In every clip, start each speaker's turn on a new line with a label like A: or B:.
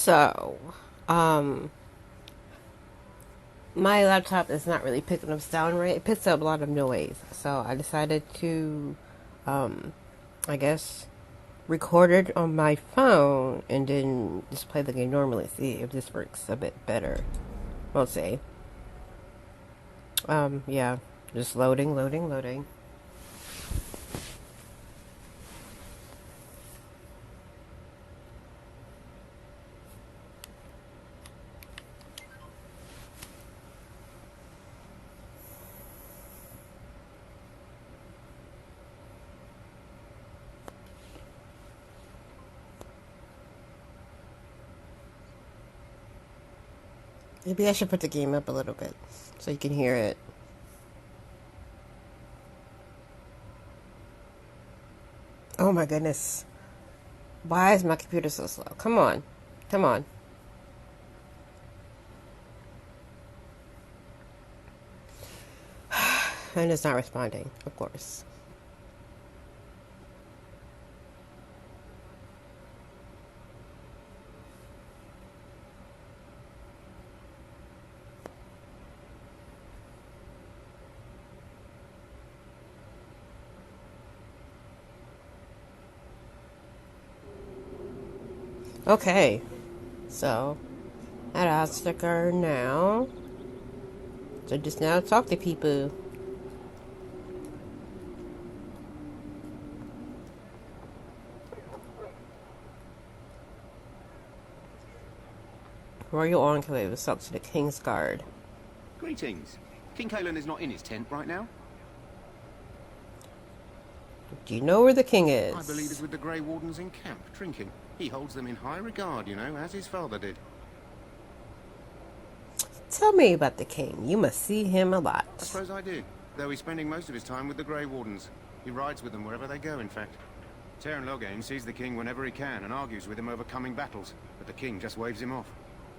A: So, um, my laptop is not really picking up sound right. It picks up a lot of noise. So I decided to, um, I guess, record it on my phone and then just play the game normally. See if this works a bit better. We'll see. Yeah, just loading. Maybe I should put the game up a little bit so you can hear it. Oh my goodness. Why is my computer so slow? Come on. Come on. And it's not responding, of course. Okay. So, at Alistair now. So just now talk to people. Royal Enclave is up to the King's Guard.
B: Greetings. King Kailyn is not in his tent right now.
A: Do you know where the king is?
B: I believe he's with the Grey Wardens in camp, drinking. He holds them in high regard, you know, as his father did.
A: Tell me about the king. You must see him a lot.
B: I suppose I do, though he's spending most of his time with the Grey Wardens. He rides with them wherever they go, in fact. Logan sees the king whenever he can and argues with him over coming battles, but the king just waves him off.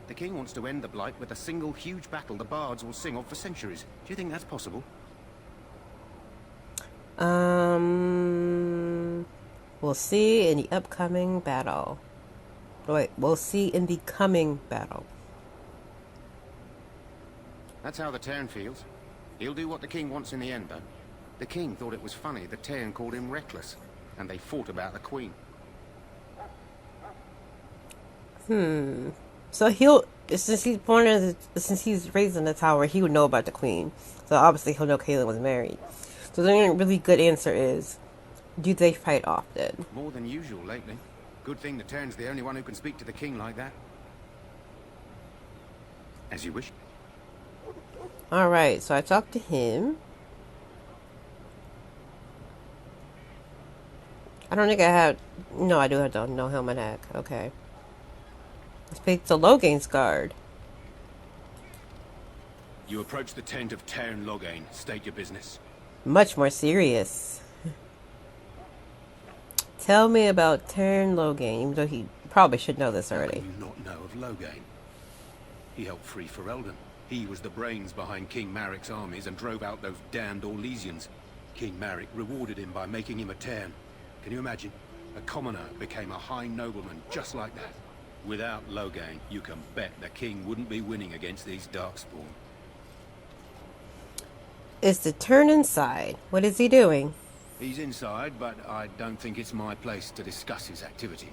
B: The king wants to end the Blight with a single huge battle the bards will sing of for centuries. Do you think that's possible?
A: We'll see in the upcoming battle. Wait, we'll see in the coming battle.
B: That's how the Deyran feels. He'll do what the king wants in the end, though. The king thought it was funny the Deyran called him reckless, and they fought about the queen.
A: So since he's raised in the tower, he would know about the queen. So obviously he'll know Kailyn was married. So the only really good answer is, do they fight often?
B: More than usual lately. Good thing the Deyran's the only one who can speak to the king like that. As you wish.
A: Alright, so I talked to him. I don't think I have... No, I do have to know him and hack. Okay. Speak to Logan's guard.
B: You approach the tent of Deyran Logan. State your business.
A: Much more serious. Tell me about Deyran Logan, even though he probably should know this already.
B: How can you not know of Logan? He helped free Ferelden. He was the brains behind King Maric's armies and drove out those damned Orlesians. King Maric rewarded him by making him a Deyran. Can you imagine? A commoner became a high nobleman just like that. Without Logan, you can bet the king wouldn't be winning against these Darkspawn.
A: It's the turn inside. What is he doing?
B: He's inside, but I don't think it's my place to discuss his activity.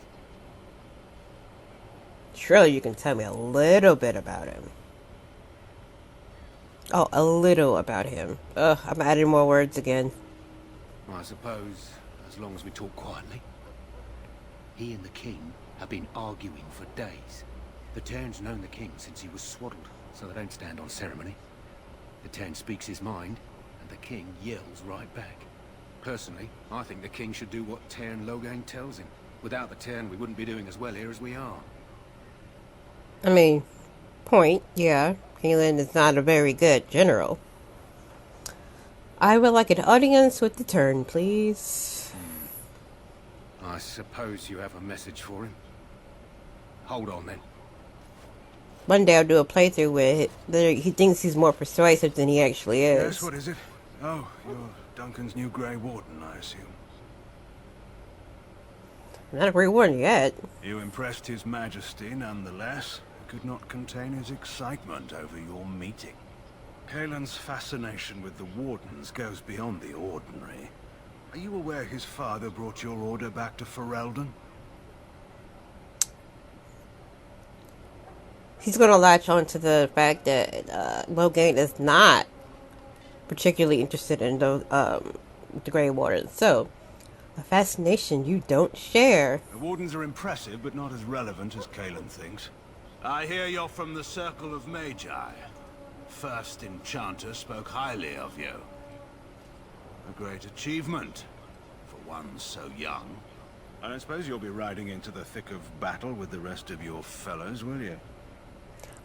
A: Surely you can tell me a little bit about him. Oh, a little about him. Ugh, I'm adding more words again.
B: I suppose, as long as we talk quietly. He and the king have been arguing for days. The Deyran's known the king since he was swaddled, so they don't stand on ceremony. The Deyran speaks his mind, and the king yells right back. Personally, I think the king should do what Deyran Logan tells him. Without the Deyran, we wouldn't be doing as well here as we are.
A: I mean, point, yeah. Kailyn is not a very good general. I would like an audience with the turn, please.
B: I suppose you have a message for him. Hold on, then.
A: One day I'll do a playthrough with it. He thinks he's more persuasive than he actually is.
C: Yes, what is it? Oh, you're Duncan's new Grey Warden, I assume.
A: Not a Grey Warden yet.
C: You impressed His Majesty nonetheless. Could not contain his excitement over your meeting. Kailyn's fascination with the Wardens goes beyond the ordinary. Are you aware his father brought your order back to Ferelden?
A: He's going to latch on to the fact that Logan is not particularly interested in the Grey Warden. So, a fascination you don't share.
C: The Wardens are impressive, but not as relevant as Kailyn thinks. I hear you're from the Circle of Magi. First Enchanter spoke highly of you. A great achievement, for one so young. I don't suppose you'll be riding into the thick of battle with the rest of your fellows, will you?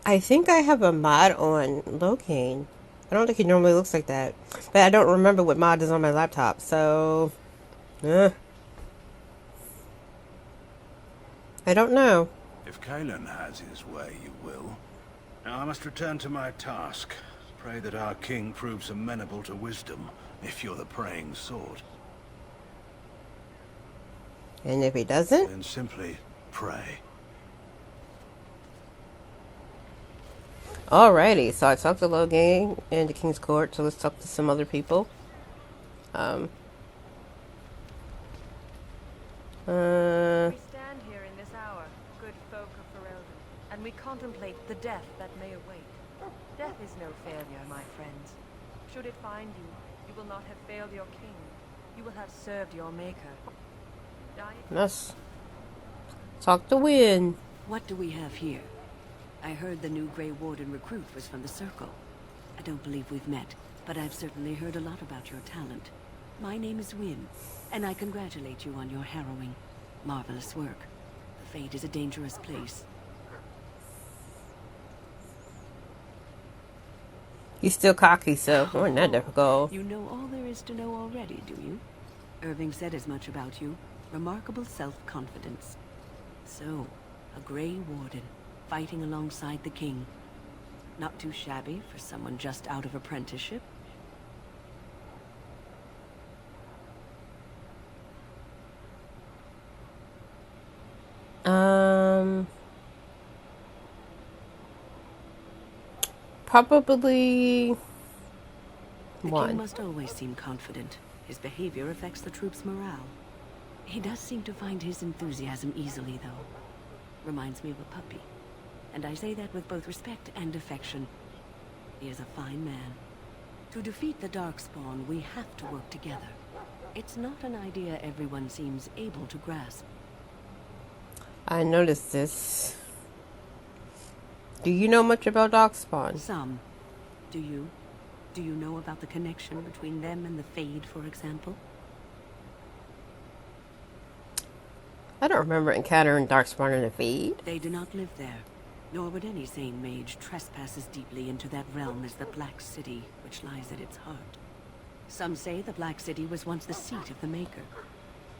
A: I think I have a mod on Logan. I don't think he normally looks like that. But I don't remember what mod is on my laptop, so... I don't know.
C: If Kailyn has his way, you will. Now I must return to my task. Pray that our king proves amenable to wisdom, if you're the praying sort.
A: And if he doesn't?
C: Then simply pray.
A: Alrighty, so I talked to Logan in the King's Court, so let's talk to some other people.
D: We stand here in this hour, good folk of Ferelden, and we contemplate the death that may await. Death is no failure, my friends. Should it find you, you will not have failed your king. You will have served your maker.
A: Let's talk to Win.
E: What do we have here? I heard the new Grey Warden recruit was from the Circle. I don't believe we've met, but I've certainly heard a lot about your talent. My name is Win, and I congratulate you on your harrowing, marvelous work. The Fade is a dangerous place.
A: He's still cocky, so it wasn't that difficult.
E: You know all there is to know already, do you? Irving said as much about you. Remarkable self-confidence. So, a Grey Warden, fighting alongside the king. Not too shabby for someone just out of apprenticeship.
A: Probably
E: The
A: one.
E: king must always seem confident. His behavior affects the troops' morale. He does seem to find his enthusiasm easily, though. Reminds me of a puppy. And I say that with both respect and affection. He is a fine man. To defeat the Darkspawn, we have to work together. It's not an idea everyone seems able to grasp.
A: I noticed this. Do you know much about Darkspawn?
E: Some. Do you? Do you know about the connection between them and the Fade, for example?
A: I don't remember encountering Darkspawn in the Fade.
E: They do not live there. Nor would any sane mage trespass as deeply into that realm as the Black City, which lies at its heart. Some say the Black City was once the seat of the Maker.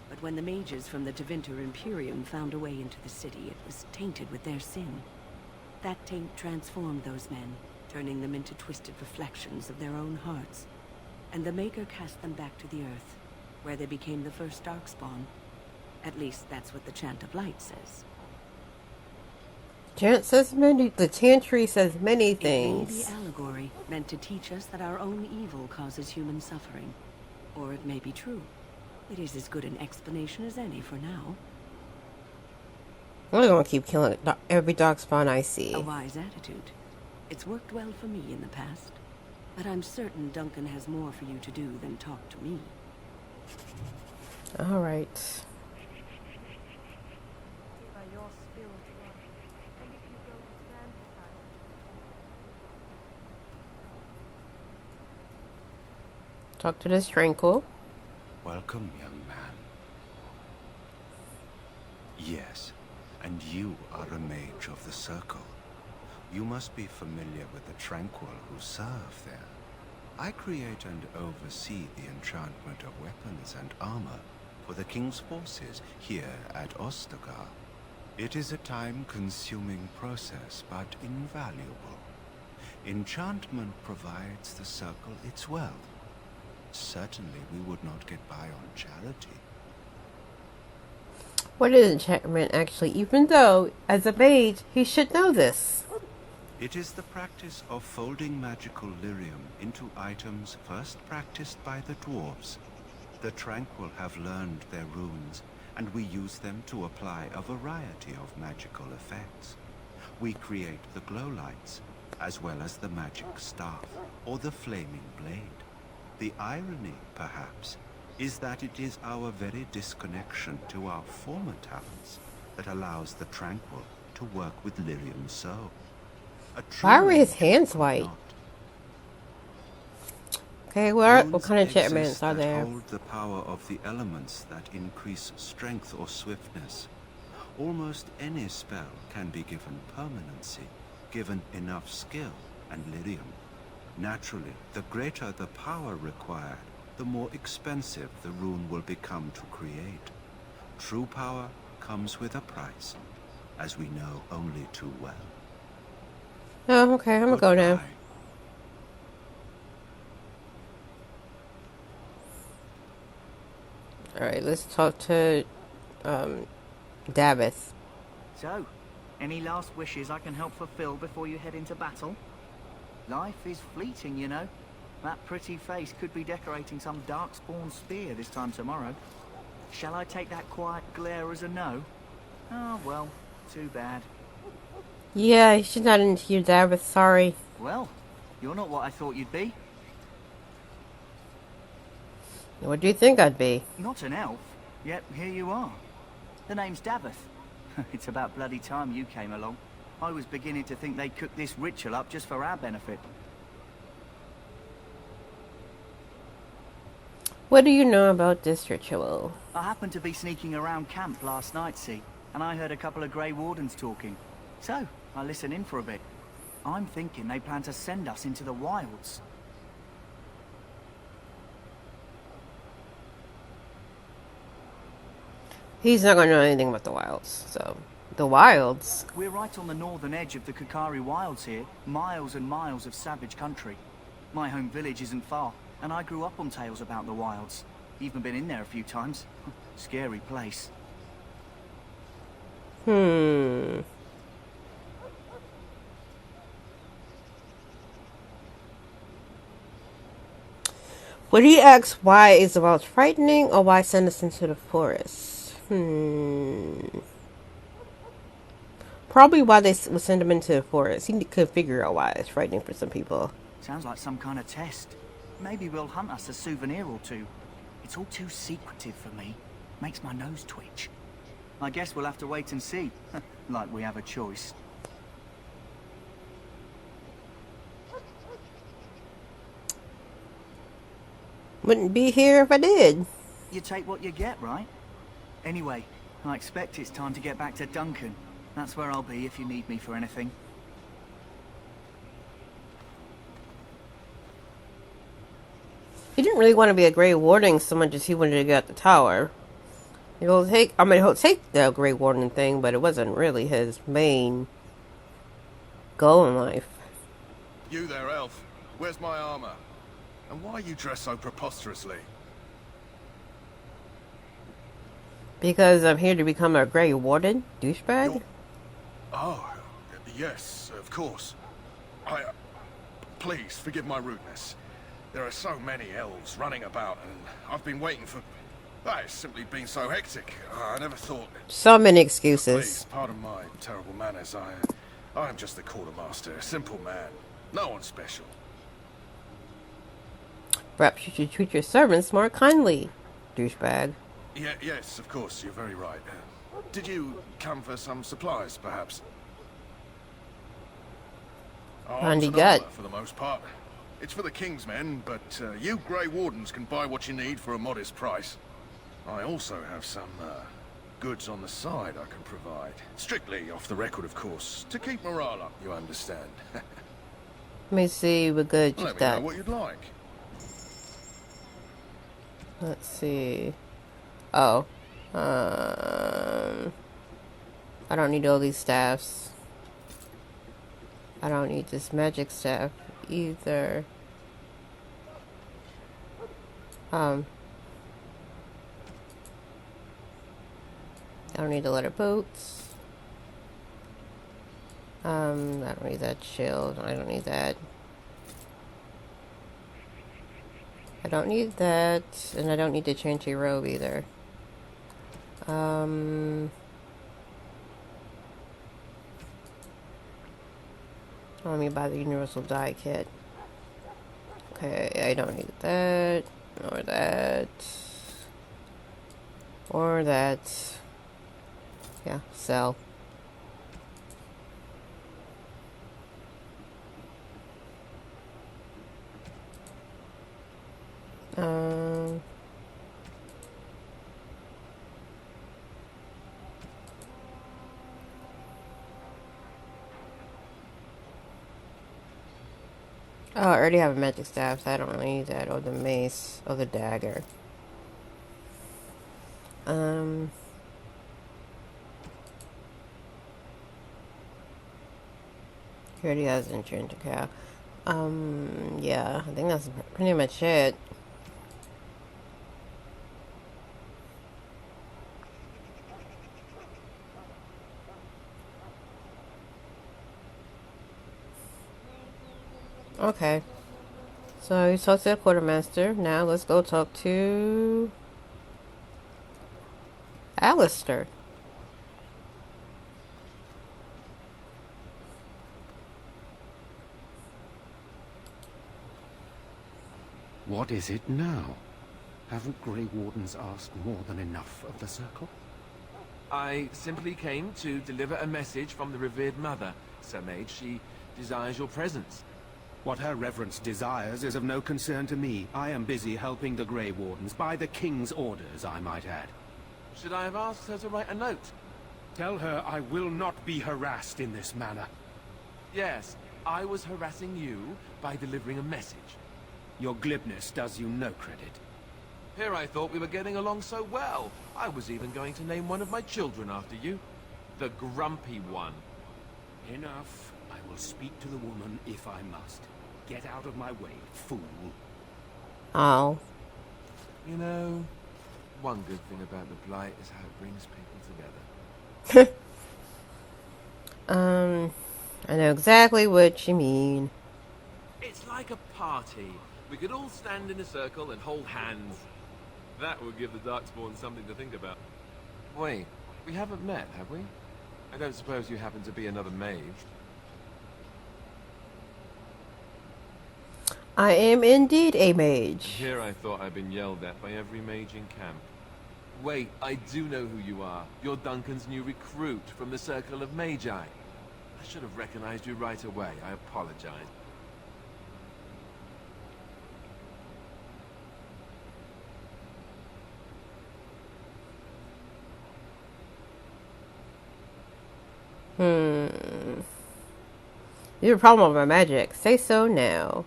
E: But when the mages from the Tevinter Imperium found a way into the city, it was tainted with their sin. That taint transformed those men, turning them into twisted reflections of their own hearts. And the Maker cast them back to the Earth, where they became the first Darkspawn. At least that's what the Chant of Light says.
A: The Chantry says many
E: It may
A: things.
E: be allegory, meant to teach us that our own evil causes human suffering. Or it may be true. It is as good an explanation as any for now.
A: I'm gonna keep killing every Darkspawn I see.
E: A wise attitude. It's worked well for me in the past. But I'm certain Duncan has more for you to do than talk to me.
A: Alright.
D: By your spilled blood, and if you go to stand beside it.
A: Talk to the Strangle.
B: Welcome, young man. Yes, and you are a mage of the Circle. You must be familiar with the Tranquil who serve there. I create and oversee the enchantment of weapons and armor for the King's forces here at Ostagar. It is a time-consuming process, but invaluable. Enchantment provides the Circle its wealth. Certainly we would not get by on charity.
A: What is enchantment, actually? Even though, as a mage, he should know this.
C: It is the practice of folding magical lyrium into items first practiced by the dwarves. The Tranquil have learned their runes, and we use them to apply a variety of magical effects. We create the glow lights, as well as the magic staff, or the flaming blade. The irony, perhaps, is that it is our very disconnection to our former talents that allows the Tranquil to work with lyrium so.
A: Why were his hands white? Okay, what kind of enchantments are there?
C: Hold the power of the elements that increase strength or swiftness. Almost any spell can be given permanency, given enough skill and lyrium. Naturally, the greater the power required, the more expensive the rune will become to create. True power comes with a price, as we know only too well.
A: Oh, okay, I'm gonna go now. Alright, let's talk to Davith.
F: So, any last wishes I can help fulfill before you head into battle? Life is fleeting, you know. That pretty face could be decorating some darkspawn spear this time tomorrow. Shall I take that quiet glare as a no? Oh, well, too bad.
A: Yeah, she's not into you, Davith, sorry.
F: Well, you're not what I thought you'd be.
A: What do you think I'd be?
F: Not an elf, yet here you are. The name's Davith. It's about bloody time you came along. I was beginning to think they cooked this ritual up just for our benefit.
A: What do you know about this ritual?
F: I happened to be sneaking around camp last night, see, and I heard a couple of Grey Wardens talking. So, I listened in for a bit. I'm thinking they plan to send us into the wilds.
A: He's not gonna know anything about the wilds, so... The wilds?
F: We're right on the northern edge of the Kakari wilds here. Miles and miles of savage country. My home village isn't far, and I grew up on tales about the wilds. Even been in there a few times. Scary place.
A: When he asks why is the wilds frightening or why send us into the forest? Probably why they would send him into the forest. He could figure out why it's frightening for some people.
F: Sounds like some kind of test. Maybe we'll hunt us a souvenir or two. It's all too secretive for me. Makes my nose twitch. I guess we'll have to wait and see. Like we have a choice.
A: Wouldn't be here if I did.
F: You take what you get, right? Anyway, I expect it's time to get back to Duncan. That's where I'll be if you need me for anything.
A: He didn't really want to be a Grey Warden so much as he wanted to get at the tower. He'll take the Grey Warden thing, but it wasn't really his main goal in life.
G: You there, elf. Where's my armor? And why are you dressed so preposterously?
A: Because I'm here to become a Grey Warden, douchebag?
G: Oh, yes, of course. Please, forgive my rudeness. There are so many elves running about, and I've been waiting for... It's simply been so hectic. I never thought...
A: So many excuses.
G: Please, pardon my terrible manners. I'm just the quartermaster, a simple man. No one special.
A: Perhaps you should treat your servants more kindly, douchebag.
G: Yes, of course, you're very right. Did you come for some supplies, perhaps?
A: Handy gut.
G: For the most part. It's for the King's men, but you Grey Wardens can buy what you need for a modest price. I also have some goods on the side I can provide. Strictly off the record, of course, to keep morale up, you understand.
A: Let me see what good you've
G: Let me
A: got.
G: know what you'd like.
A: Let's see. Oh. I don't need all these staffs. I don't need this magic staff either. I don't need the leather boots. I don't need that shield. I don't need that. I don't need that, and I don't need the chantry robe either. Let me buy the universal dye kit. Okay, I don't need that, or that, or that. Yeah, sell. Oh, I already have a magic staff, so I don't really need that, or the mace, or the dagger. He already has enchanted cow. Yeah, I think that's pretty much it. Okay. So you talked to the quartermaster. Now let's go talk to Alistair.
B: What is it now? Haven't Grey Wardens asked more than enough of the Circle?
H: I simply came to deliver a message from the revered mother, Sir Mage. She desires your presence.
B: What her reverence desires is of no concern to me. I am busy helping the Grey Wardens, by the King's orders, I might add.
H: Should I have asked her to write a note?
B: Tell her I will not be harassed in this manner.
H: Yes, I was harassing you by delivering a message.
B: Your glibness does you no credit.
H: Here I thought we were getting along so well. I was even going to name one of my children after you. The Grumpy One.
B: Enough. I will speak to the woman if I must. Get out of my way, fool.
A: Oh.
H: You know, one good thing about the Blight is how it brings people together.
A: I know exactly what you mean.
H: It's like a party. We could all stand in a circle and hold hands. That would give the Darkspawn something to think about. Wait, we haven't met, have we? I don't suppose you happen to be another mage?
A: I am indeed a mage.
H: Here I thought I'd been yelled at by every mage in camp. Wait, I do know who you are. You're Duncan's new recruit from the Circle of Magi. I should have recognized you right away. I apologize.
A: You have a problem with my magic. Say so now.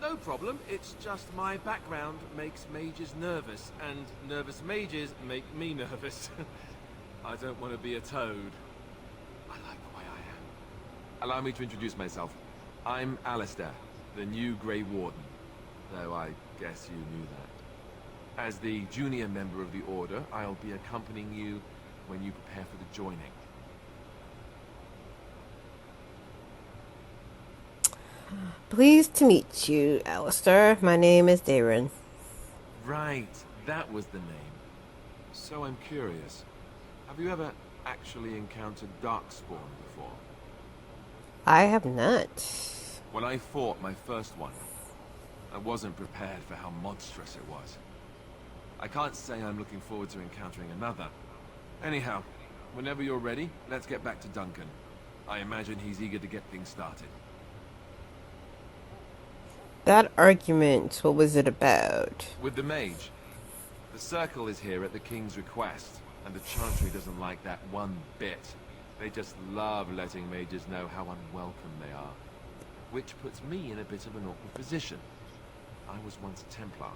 H: No problem. It's just my background makes mages nervous, and nervous mages make me nervous. I don't want to be a toad. I like the way I am. Allow me to introduce myself. I'm Alistair, the new Grey Warden. Though I guess you knew that. As the junior member of the Order, I'll be accompanying you when you prepare for the joining.
A: Pleased to meet you, Alistair. My name is Deyran.
H: Right, that was the name. So I'm curious. Have you ever actually encountered Darkspawn before?
A: I have not.
H: When I fought my first one, I wasn't prepared for how monstrous it was. I can't say I'm looking forward to encountering another. Anyhow, whenever you're ready, let's get back to Duncan. I imagine he's eager to get things started.
A: That argument, what was it about?
H: With the mage. The Circle is here at the King's request, and the Chantry doesn't like that one bit. They just love letting mages know how unwelcome they are. Which puts me in a bit of an awkward position. I was once a Templar.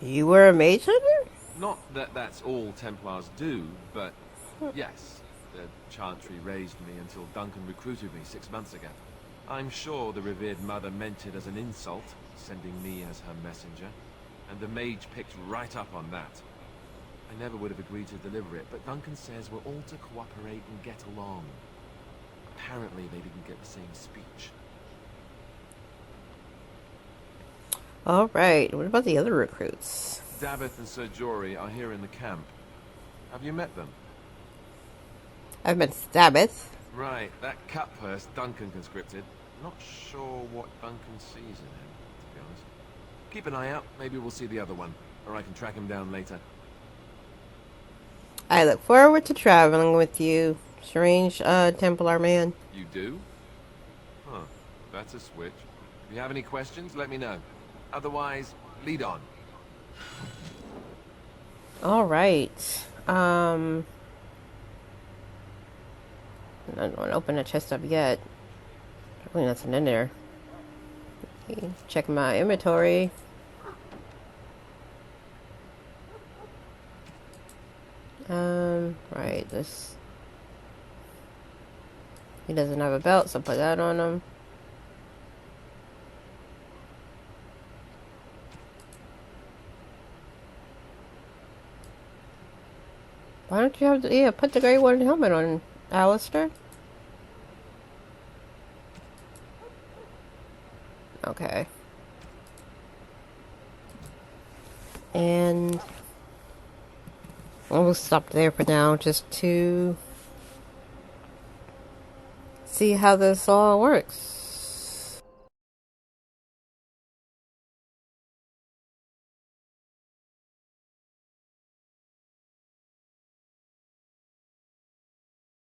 A: You were a mage hunter?
H: Not that that's all Templars do, but yes. The Chantry raised me until Duncan recruited me 6 months ago. I'm sure the revered mother meant it as an insult, sending me as her messenger, and the mage picked right up on that. I never would have agreed to deliver it, but Duncan says we're all to cooperate and get along. Apparently they didn't get the same speech.
A: Alright, what about the other recruits?
H: Davith and Sir Jory are here in the camp. Have you met them?
A: I've met Stabith.
H: Right, that cutpurse Duncan conscripted. Not sure what Duncan sees in him, to be honest. Keep an eye out, maybe we'll see the other one, or I can track him down later.
A: I look forward to traveling with you, strange Templar man.
H: You do? Huh, that's a switch. If you have any questions, let me know. Otherwise, lead on.
A: Alright. I don't want to open the chest up yet. Probably nothing in there. Okay, check my inventory. Right, this... He doesn't have a belt, so put that on him. Why don't you have the... Yeah, put the Grey Warden helmet on, Alistair. Okay. And... we'll stop there for now, just to see how this all works.